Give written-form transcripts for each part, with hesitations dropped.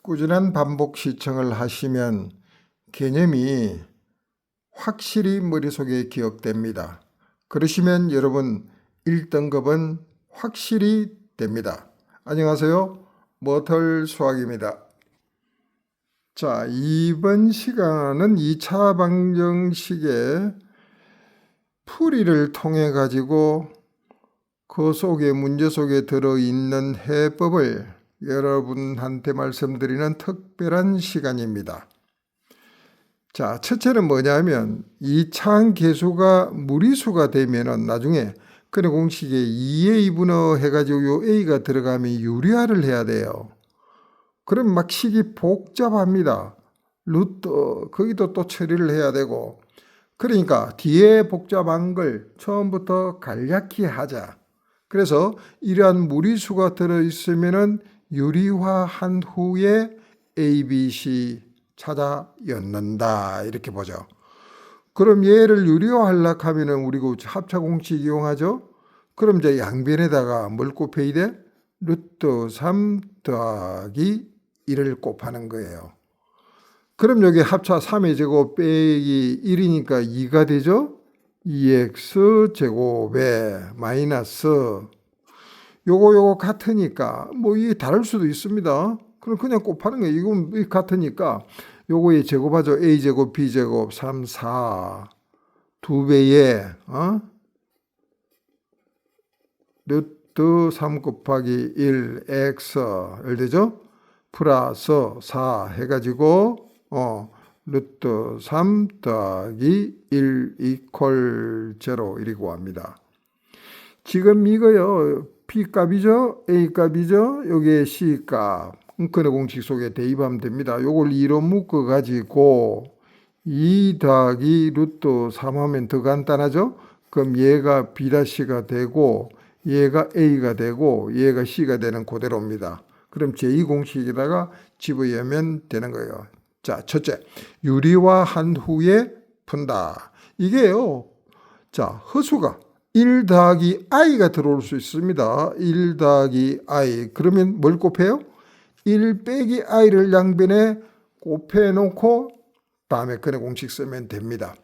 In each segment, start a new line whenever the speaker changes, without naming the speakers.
꾸준한 반복 시청을 하시면 개념이 확실히 머릿속에 기억됩니다. 그러시면 여러분 1등급은 확실히 됩니다. 안녕하세요. 머털 수학입니다. 자, 이번 시간은 2차 방정식의 풀이를 통해 가지고 그 속에 문제 속에 들어있는 해법을 여러분한테 말씀드리는 특별한 시간입니다. 자, 첫째는 뭐냐면 이 차항계수가 무리수가 되면은 나중에 그래 공식에 2a 분어 해가지고 요 a가 들어가면 유리화를 해야 돼요. 그럼 막 식이 복잡합니다. 루트 거기도 또 처리를 해야 되고, 그러니까 뒤에 복잡한 걸 처음부터 간략히 하자. 그래서 이러한 무리수가 들어있으면은 유리화한 후에 A, B, C 찾아 엮는다 이렇게 보죠. 그럼 얘를 유리화하려고 하면은 우리가 합차 공식 이용하죠. 그럼 이제 양변에다가 뭘 곱해야 돼? 루트 3 더하기 1을 곱하는 거예요. 그럼 여기 합차 3의 제곱 빼기 1이니까 2가 되죠. 2x 제곱에 마이너스 요거 같으니까 뭐 이게 다를 수도 있습니다. 그럼 그냥 곱하는 거예요. 이건 같으니까 요거에 제곱하죠. a제곱 b제곱 3, 4 2배에 루트 3 곱하기 1 x 되죠? 플러스 4 해가지고 루트 3 더하기 1 이퀄 0 이라고 합니다. 지금 이거요. P값이죠. A값이죠. 여기에 C값. 은근의 공식 속에 대입하면 됩니다. 요걸 2로 묶어가지고 2 더하기 루트 3 하면 더 간단하죠. 그럼 얘가 B-가 되고 얘가 A가 되고 얘가 C가 되는 그대로입니다. 그럼 제2공식에다가 집어넣으면 되는 거예요. 자, 첫째, 유리화한 후에 푼다. 이게요. 자, 허수가 1 더하기 i가 들어올 수 있습니다. 1 더하기 i. 그러면 뭘 곱해요? 1 빼기 i를 양변에 곱해놓고 다음에 근의 공식 쓰면 됩니다.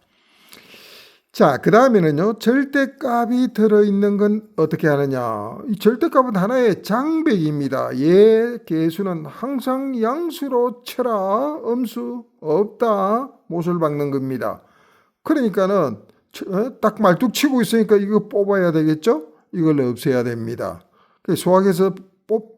자, 그 다음에는요. 절대값이 들어있는 건 어떻게 하느냐. 이 절대값은 하나의 장백입니다. 얘 계수는 항상 양수로 쳐라. 음수 없다. 못을 박는 겁니다. 그러니까는 딱 말뚝 치고 있으니까 이거 뽑아야 되겠죠? 이걸 없애야 됩니다. 수학에서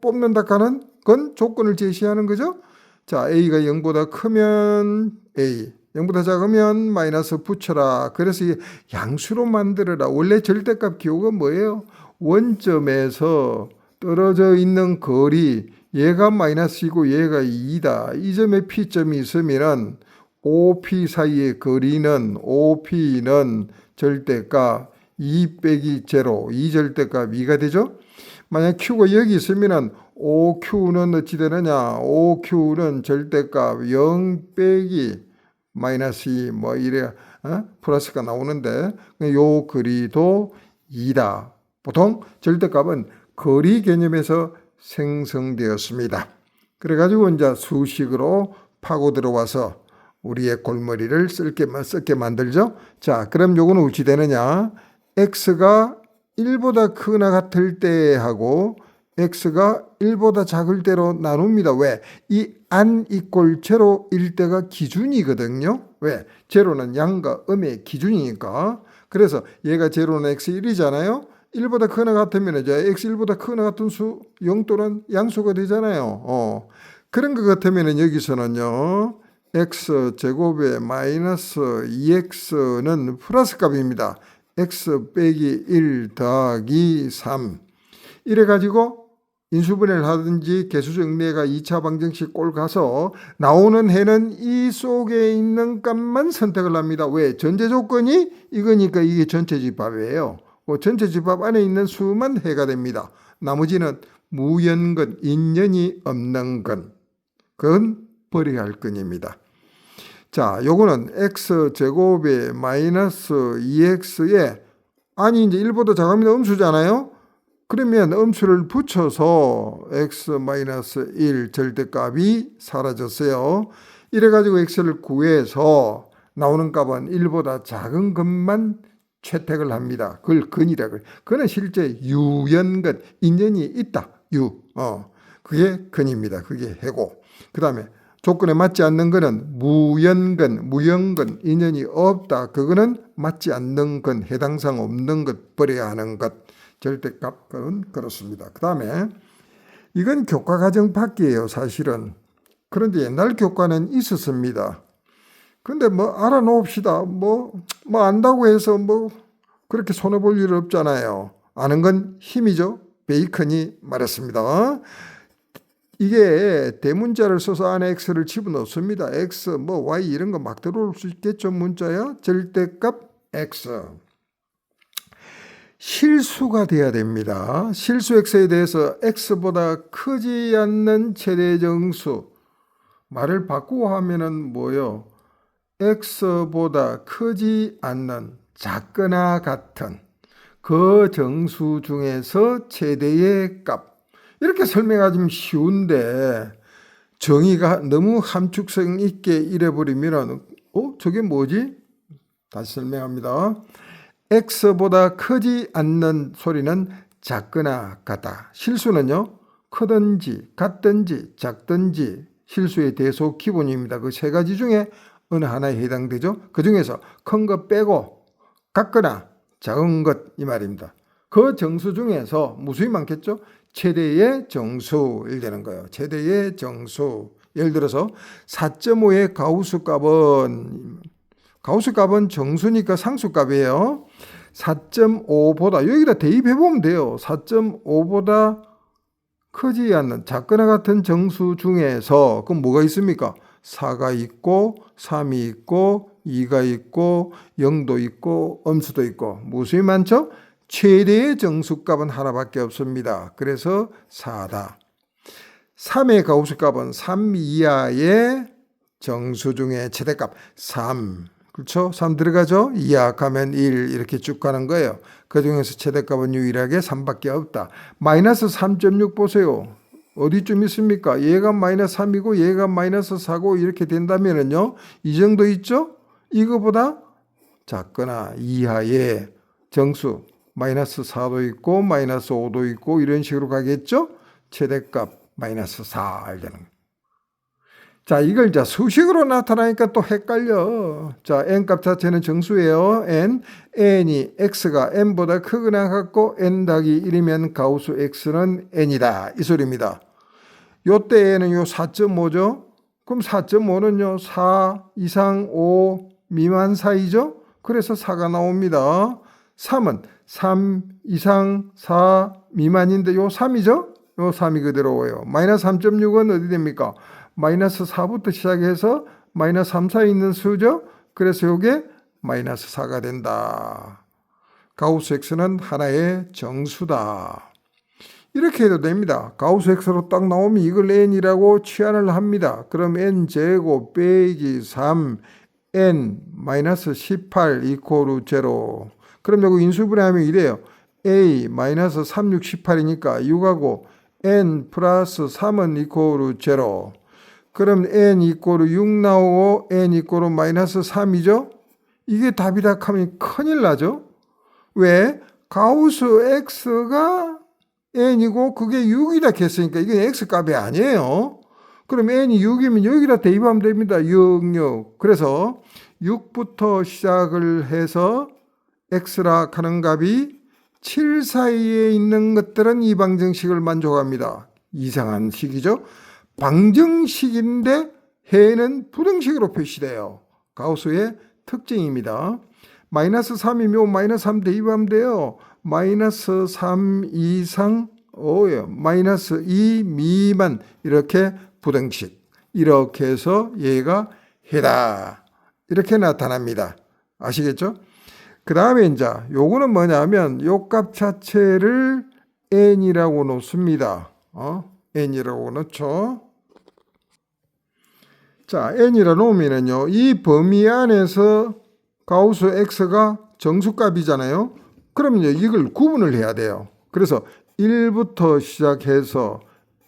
뽑는다 하는 건 조건을 제시하는 거죠. 자, A가 0보다 크면 A, 0보다 작으면 마이너스 붙여라. 그래서 양수로 만들어라. 원래 절대값 기호가 뭐예요? 원점에서 떨어져 있는 거리, 얘가 마이너스이고 얘가 2다. 이 점에 P점이 있으면 OP 사이의 거리는 OP는 절대값 2 빼기 0, 이 절대값 2가 되죠. 만약 Q가 여기 있으면 OQ는 어찌 되느냐. OQ는 절대값 0 빼기 마이너스 2 뭐 이래 플러스가 나오는데 요 거리도 2다. 보통 절대값은 거리 개념에서 생성되었습니다. 그래가지고 이제 수식으로 파고 들어와서 우리의 골머리를 썩게 만들죠. 자, 그럼 요거는 어찌 되느냐. x가 1보다 크거나 같을 때 하고 x가 1보다 작을 때로 나눕니다. 왜? 이 안 이꼴 제로일 때가 기준이거든요. 왜? 제로는 양과 음의 기준이니까. 그래서 얘가 제로는 x1이잖아요. 1보다 크거나 같으면 이제 x1보다 크거나 같은 수 0 또는 양수가 되잖아요. 그런 것 같으면 여기서는요. x제곱에 마이너스 2x는 플러스 값입니다. x 빼기 1 더하기 3 이래가지고 인수분해를 하든지 개수정리해가 2차 방정식 꼴 가서 나오는 해는 이 속에 있는 값만 선택을 합니다. 왜? 전제 조건이 이거니까 이게 전체 집합이에요. 전체 집합 안에 있는 수만 해가 됩니다. 나머지는 무연근, 인연이 없는 근, 그건 버려야 할 건입니다. 자, 요거는 x제곱에 마이너스 2x에 아니 이제 1보다 작으면 음수잖아요. 그러면 음수를 붙여서 x-1 절대값이 사라졌어요. 이래가지고 x를 구해서 나오는 값은 1보다 작은 것만 채택을 합니다. 그걸 근이라 그래요. 그는 실제 유연근, 인연이 있다. 그게 근입니다. 그게 해고. 그 다음에 조건에 맞지 않는 거는 무연근, 무연근, 인연이 없다. 그거는 맞지 않는 건, 해당사항 없는 것, 버려야 하는 것. 절대값은 그렇습니다. 그 다음에 이건 교과과정 밖이에요. 사실은. 그런데 옛날 교과는 있었습니다. 근데 뭐 알아놓읍시다. 뭐 안다고 해서 뭐 그렇게 손해볼 일 없잖아요. 아는 건 힘이죠. 베이컨이 말했습니다. 이게 대문자를 써서 안에 x를 집어넣습니다. x, y 이런 거 막 들어올 수 있겠죠. 문자야. 절대값 x. 실수가 돼야 됩니다. 실수 x에 대해서 x보다 크지 않는 최대정수. 말을 바꾸고 하면은 뭐요? x보다 크지 않는 작거나 같은 그 정수 중에서 최대의 값. 이렇게 설명하기는 쉬운데 정의가 너무 함축성 있게 이래버리면 저게 뭐지? 다시 설명합니다. x보다 크지 않는 소리는 작거나 같다. 실수는요. 크든지 같든지 작든지 실수의 대소 기본입니다. 그 세 가지 중에 어느 하나에 해당되죠. 그 중에서 큰 것 빼고 같거나 작은 것 이 말입니다. 그 정수 중에서 무수히 많겠죠. 최대의 정수일 되는 거예요. 최대의 정수. 예를 들어서 4.5의 가우스값은 정수니까 상수값이에요. 4.5보다 여기다 대입해보면 돼요. 4.5보다 크지 않는 작거나 같은 정수 중에서 그럼 뭐가 있습니까? 4가 있고 3이 있고 2가 있고 0도 있고 음수도 있고 무수히 많죠? 최대의 정수값은 하나밖에 없습니다. 그래서 4다. 3의 가우스값은 3 이하의 정수 중에 최대값 3. 그렇죠? 3 들어가죠? 2하 가면 1 이렇게 쭉 가는 거예요. 그 중에서 최대값은 유일하게 3밖에 없다. 마이너스 3.6 보세요. 어디쯤 있습니까? 얘가 마이너스 3이고 얘가 마이너스 4고 이렇게 된다면은요. 이 정도 있죠? 이거보다 작거나 이하의 정수 마이너스 4도 있고 마이너스 5도 있고 이런 식으로 가겠죠? 최대값 마이너스 4 알자는. 자, 이걸 자 수식으로 나타나니까 또 헷갈려. 자, n값 자체는 정수예요. n이 x가 n보다 크거나 같고 n 더하기 1이면 가우스 x는 n이다. 이 소리입니다. 요때 n은 요 4.5죠. 그럼 4.5는요 4 이상 5 미만 사이죠. 그래서 4가 나옵니다. 3은 3 이상 4 미만인데 요 3이죠. 요 3이 그대로 오요. 마이너스 3.6은 어디 됩니까? 마이너스 4부터 시작해서 마이너스 3 사이에 있는 수죠. 그래서 이게 마이너스 4가 된다. 가우스 x는 하나의 정수다. 이렇게 해도 됩니다. 가우스 x로 딱 나오면 이걸 n이라고 치환을 합니다. 그럼 n제곱 빼기 3 n 마이너스 18 이코르 0. 그럼 여기 인수분해하면 이래요. a 마이너스 3, 6, 18이니까 6하고 n 플러스 3은 이코르 0. 그럼 n 이코르 6 나오고 n 이코르 마이너스 3이죠. 이게 답이다 하면 큰일 나죠. 왜? 가우스 x가 n이고 그게 6이다 했으니까 이게 x값이 아니에요. 그럼 n이 6이면 여기다 대입하면 됩니다. 6, 6. 그래서 6부터 시작을 해서 x라 하는 값이 7 사이에 있는 것들은 이 방정식을 만족합니다. 이상한 식이죠. 방정식인데 해는 부등식으로 표시돼요. 가우스의 특징입니다. 마이너스 3이면 마이너스 3 대입하면 돼요. 마이너스 3 이상 5요. 마이너스 2 미만 이렇게 부등식. 이렇게 해서 얘가 해다. 이렇게 나타납니다. 아시겠죠? 그 다음에 이제 요거는 뭐냐면 요 값 자체를 n이라고 놓습니다. n이라고 놓죠. 자, n이라 놓으면은요, 이 범위 안에서 가우스 x가 정수값이잖아요. 그러면 이걸 구분을 해야 돼요. 그래서 1부터 시작해서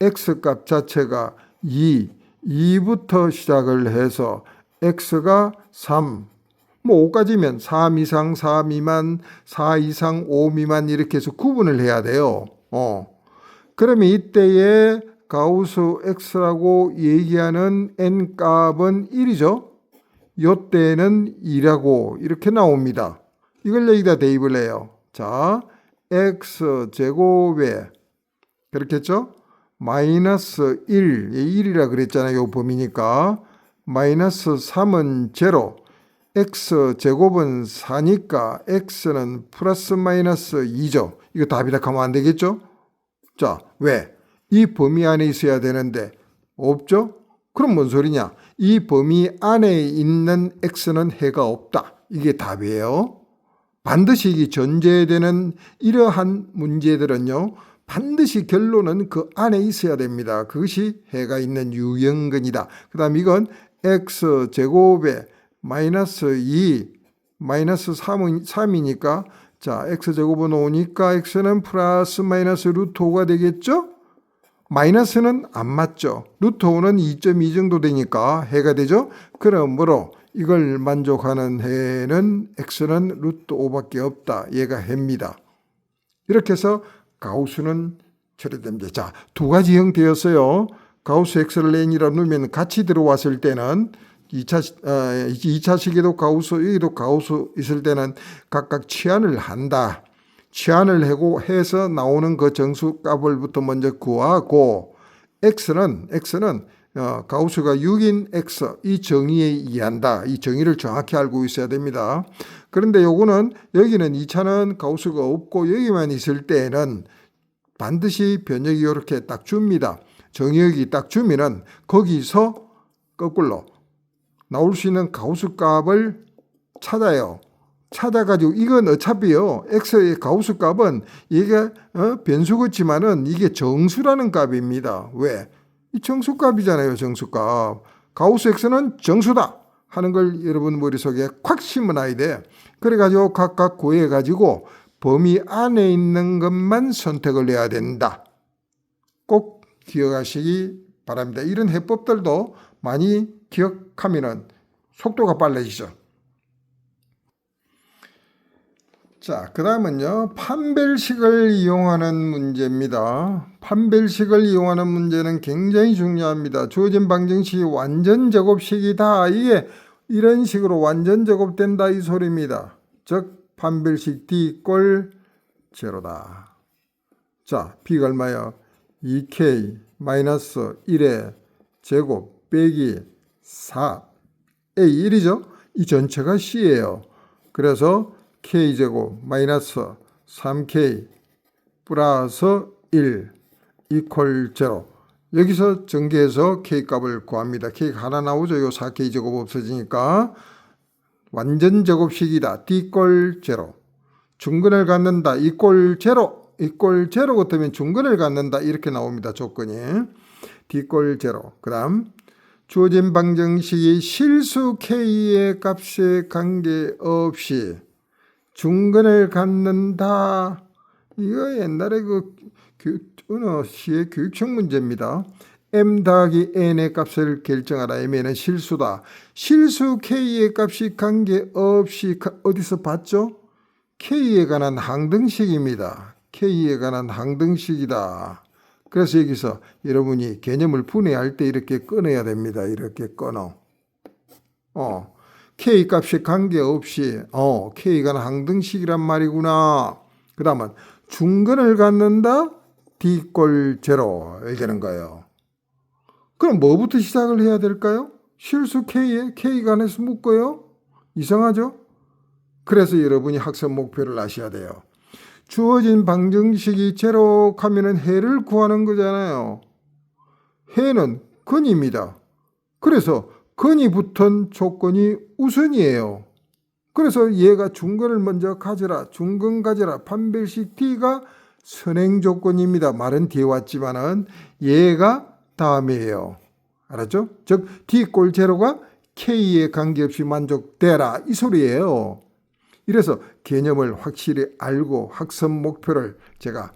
x값 자체가 2부터 시작을 해서 x가 3, 뭐 5까지면 3 이상, 4 미만, 4 이상, 5 미만 이렇게 해서 구분을 해야 돼요. 그러면 이때에 가우스 x라고 얘기하는 n값은 1이죠. 요때는 2라고 이렇게 나옵니다. 이걸 여기다 대입을 해요. 자, x제곱에 그렇겠죠? 마이너스 1, 1이라 그랬잖아요. 요 범위니까. 마이너스 3은 제로, x제곱은 4니까 x는 플러스 마이너스 2죠. 이거 답이라 하면 안 되겠죠? 자, 왜? 이 범위 안에 있어야 되는데 없죠? 그럼 뭔 소리냐? 이 범위 안에 있는 x는 해가 없다. 이게 답이에요. 반드시 이게 전제되는 이러한 문제들은요, 반드시 결론은 그 안에 있어야 됩니다. 그것이 해가 있는 유형근이다. 그 다음 이건 x제곱에 마이너스 2, 마이너스 3이니까 자, x제곱은 5니까 x는 플러스 마이너스 루트 5가 되겠죠? 마이너스는 안 맞죠. 루트 5는 2.2 정도 되니까 해가 되죠. 그러므로 이걸 만족하는 해는 x는 루트 5밖에 없다. 얘가 해입니다. 이렇게 해서 가우스는 처리됩니다. 자, 두 가지 형태였어요. 가우스 x를 n이라 놓으면 같이 들어왔을 때는 2차식에도 가우스, 여기도 가우스 있을 때는 각각 치환을 한다. 치환을 하고 해서 나오는 그 정수값을부터 먼저 구하고 x는 가우스가 6인 x 이 정의에 의한다. 이 정의를 정확히 알고 있어야 됩니다. 그런데 요거는 여기는 2차는 가우스가 없고 여기만 있을 때는 반드시 변역이 이렇게 딱 줍니다. 정의역이 딱 주면은 거기서 거꾸로 나올 수 있는 가우스 값을 찾아요. 찾아가지고 이건 어차피요 x의 가우스 값은 이게 변수 같지만은 이게 정수라는 값입니다. 왜? 이 정수값이잖아요. 정수값. 가우스 x는 정수다 하는 걸 여러분 머릿속에 콱 심어놔야 돼. 그래가지고 각각 구해가지고 범위 안에 있는 것만 선택을 해야 된다. 꼭 기억하시기 바랍니다. 이런 해법들도 많이 기억하면은 속도가 빨라지죠. 자, 그 다음은요, 판별식을 이용하는 문제입니다. 판별식을 이용하는 문제는 굉장히 중요합니다. 주어진 방정식이 완전 제곱식이다. 이게 이런 식으로 완전 제곱된다 이 소리입니다. 즉 판별식 D 꼴 제로다. 자, B가 얼마요? 2K 마이너스 1의 제곱 빼기 4 A 1이죠. 이 전체가 C예요. 그래서 K제곱 마이너스 3K 플러스 1 이퀄 제로. 여기서 전개해서 K값을 구합니다. K가 하나 나오죠. 요 4K제곱 없어지니까 완전 제곱식이다. D꼴 제로. 중근을 갖는다. 이꼴 제로. 이꼴 제로 같으면 중근을 갖는다. 이렇게 나옵니다. 조건이. D꼴 제로. 그 다음 주어진 방정식이 실수 K의 값에 관계없이 중근을 갖는다. 이거 옛날에 어느 시의 교육청 문제입니다. m 더하기 n의 값을 결정하라. mn은 실수다. 실수 k의 값이 관계없이 어디서 봤죠? k에 관한 항등식입니다. k에 관한 항등식이다. 그래서 여기서 여러분이 개념을 분해할 때 이렇게 끊어야 됩니다. 이렇게 끊어. K 값에 관계없이 K가 항등식이란 말이구나. 그 다음은 중근을 갖는다. D꼴 제로 되는 거예요. 그럼 뭐부터 시작을 해야 될까요? 실수 K에 K가 안에서 묶어요? 이상하죠? 그래서 여러분이 학습 목표를 아셔야 돼요. 주어진 방정식이 제로 하면은 해를 구하는 거잖아요. 해는 근입니다. 그래서 근이 붙은 조건이 우선이에요. 그래서 얘가 중근을 먼저 가져라. 중근 가져라. 판별식 D가 선행 조건입니다. 말은 뒤에 왔지만은 얘가 다음이에요. 알았죠? 즉 D꼴 제로가 K에 관계없이 만족되라. 이 소리예요. 이래서 개념을 확실히 알고 학습 목표를 제가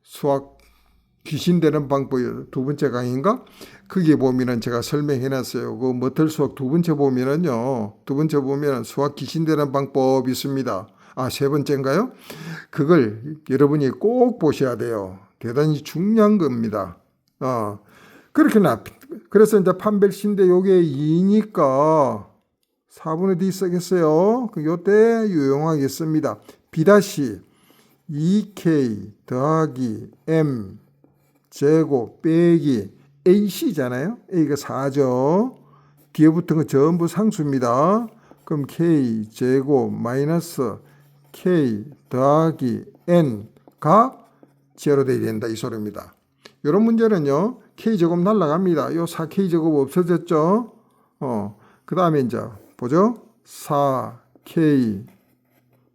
수학 귀신 되는 방법 두 번째 강의인가? 거기에 보면은 제가 설명해 놨어요. 그 머틀 수학 두 번째 보면은요. 두 번째 보면은 수학 귀신 되는 방법이 있습니다. 아, 세 번째인가요? 그걸 여러분이 꼭 보셔야 돼요. 대단히 중요한 겁니다. 그래서 이제 판별시인데 요게 2니까 4분의 D 쓰겠어요. 요때 유용하겠습니다. B-2K 더하기 M 제곱 빼기 AC잖아요. A가 4죠. 뒤에 붙은 거 전부 상수입니다. 그럼 K 제곱 마이너스 K 더하기 N가 제로 돼야 된다. 이 소리입니다. 이런 문제는요. K제곱 날라갑니다. 요 4K제곱 없어졌죠. 그 다음에 이제 보죠. 4K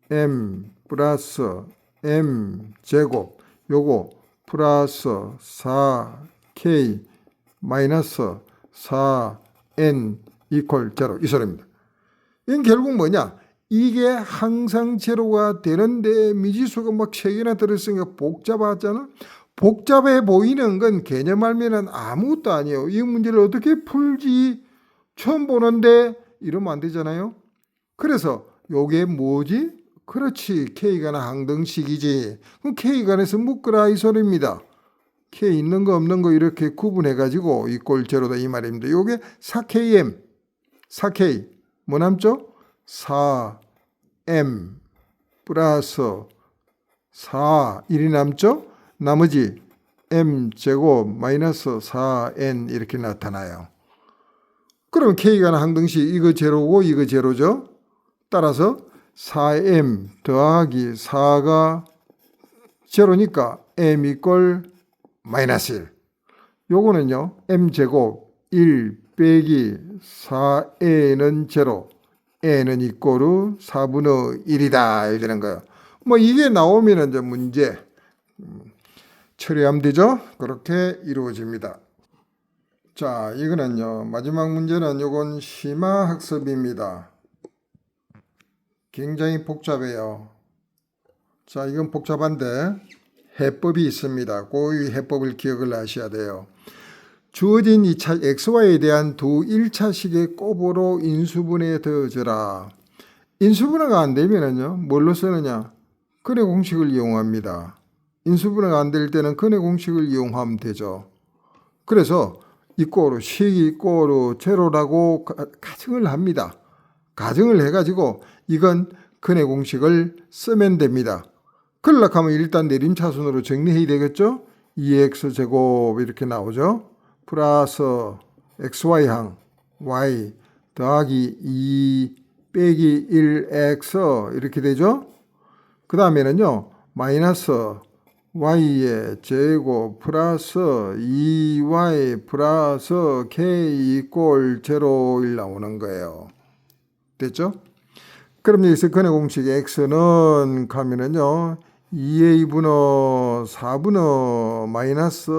M 플러스 M 제곱 요거 플러스 4K 마이너스 4N 이퀄 제로 이 소리입니다. 이건 결국 뭐냐? 이게 항상 제로가 되는데 미지수가 막 3개나 들어있으니까 복잡하잖아. 복잡해 보이는 건 개념 알면은 아무것도 아니에요. 이 문제를 어떻게 풀지? 처음 보는데 이러면 안 되잖아요. 그래서 요게 뭐지? 그렇지. K가 항등식이지. 그럼 K간에서 묶으라 이 소리입니다. K 있는 거 없는 거 이렇게 구분해가지고 이꼴 제로다 이 말입니다. 요게 4KM 4K 뭐 남죠? 4M 플러스 4 1이 남죠? 나머지 M제곱 마이너스 4N 이렇게 나타나요. 그럼 K가 항등식 이거 제로고 이거 제로죠. 따라서 4M 더하기 4가 제로니까 M 이꼴 마이너스 1. 요거는요. M제곱 1 빼기 4N은 제로 N은 이꼴로 4분의 1이다 이러는 거예요. 뭐 이게 나오면 이제 문제 처리하면 되죠. 그렇게 이루어집니다. 자, 이거는요. 마지막 문제는 요건 심화학습입니다. 굉장히 복잡해요. 자, 이건 복잡한데 해법이 있습니다. 그 해법을 기억을 하셔야 돼요. 주어진 2차 XY에 대한 두 1차식의 곱으로 인수분해 더해져라. 인수분해가 안 되면은요. 뭘로 쓰느냐? 근해 공식을 이용합니다. 인수분해가 안 될 때는 근해 공식을 이용하면 되죠. 그래서 이꼴로 식이 이꼴로 제로라고 가정을 합니다. 가정을 해가지고 이건 근해 공식을 쓰면 됩니다. 그러려고 하면 일단 내림차순으로 정리해야 되겠죠? 2x제곱 이렇게 나오죠. 플러스 xy항 y 더하기 2 빼기 1x 이렇게 되죠. 그 다음에는요. 마이너스 y의 제곱 플러스 2y 플러스 k 이꼴 0일 나오는 거예요. 됐죠? 그럼 여기서 근해 공식 x는 가면은요. 2a분의 4분의 마이너스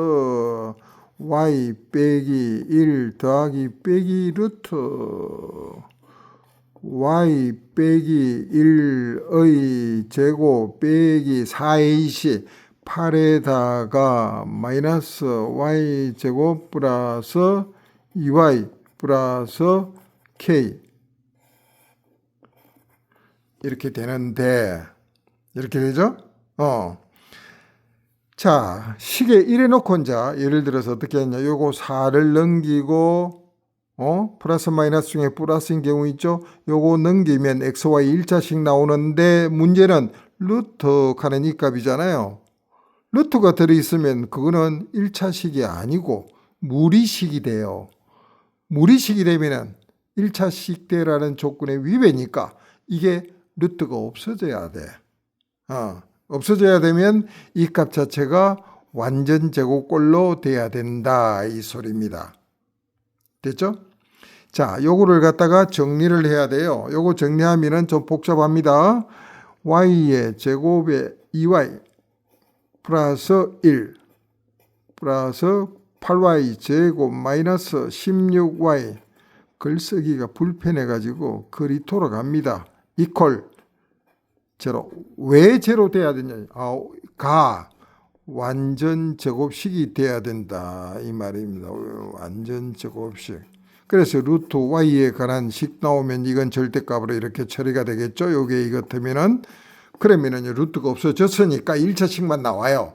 y 빼기 1 더하기 빼기 루트 y 빼기 1의 제곱 빼기 4ac 8에다가 마이너스 y 제곱 플러스 2y 플러스 k 이렇게 되는데 이렇게 되죠? 자, 식에 1에 놓고 이제 예를 들어서 어떻게 했냐? 요거 4를 넘기고 플러스 마이너스 중에 플러스인 경우 있죠? 요거 넘기면 xy 1차식 나오는데 문제는 루트 가는 이 값이잖아요. 루트가 들어있으면 그거는 1차식이 아니고 무리식이 돼요. 무리식이 되면은 1차식 대라는 조건의 위배니까 이게 루트가 없어져야 돼. 없어져야 되면 이 값 자체가 완전 제곱꼴로 돼야 된다 이 소리입니다. 됐죠? 자, 요거를 갖다가 정리를 해야 돼요. 요거 정리하면은 좀 복잡합니다. y의 제곱에 2y 플러스 1 플러스 8y 제곱 마이너스 16y 글쓰기가 불편해가지고 글이 돌아갑니다. 이퀄 제로. 왜 제로 돼야 되냐? 완전 제곱식이 돼야 된다 이 말입니다. 완전 제곱식. 그래서 루트 y에 관한 식 나오면 이건 절대값으로 이렇게 처리가 되겠죠. 요게 이것이면은 그러면은 루트가 없어졌으니까 1차식만 나와요.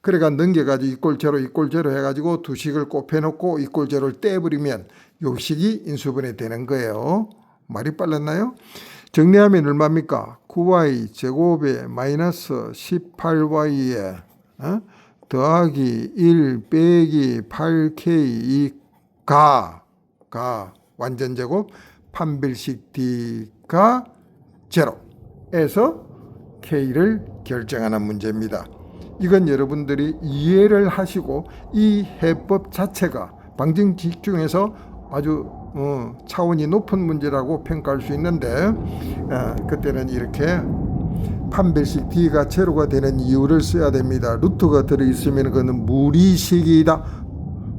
그러니까 넘겨가지고 이꼴 제로 해가지고 두 식을 곱해놓고 이꼴 제로를 떼버리면 요 식이 인수분해 되는 거예요. 말이 빨랐나요? 정리하면 얼마입니까? 9y 제곱에 마이너스 18y에 더하기 1 빼기 8k 가 완전 제곱 판별식 d가 제로에서 k를 결정하는 문제입니다. 이건 여러분들이 이해를 하시고 이 해법 자체가 방정식 중에서 아주 차원이 높은 문제라고 평가할 수 있는데 그때는 이렇게 판별식 d가 제로가 되는 이유를 써야 됩니다. 루트가 들어있으면 그거는 무리식이다.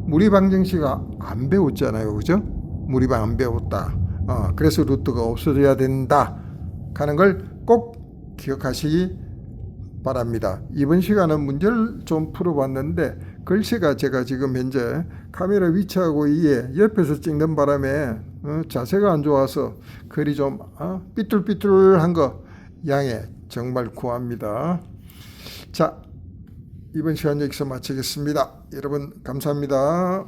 무리방정식 안 배웠잖아요. 그죠? 무리방 안 배웠다. 그래서 루트가 없어져야 된다 하는 걸 꼭 기억하시기 바랍니다. 이번 시간은 문제를 좀 풀어봤는데 글씨가 제가 지금 현재 카메라 위치하고 이에 옆에서 찍는 바람에 자세가 안 좋아서 글이 좀 삐뚤삐뚤한 거 양해 정말 구합니다. 자, 이번 시간 여기서 마치겠습니다. 여러분 감사합니다.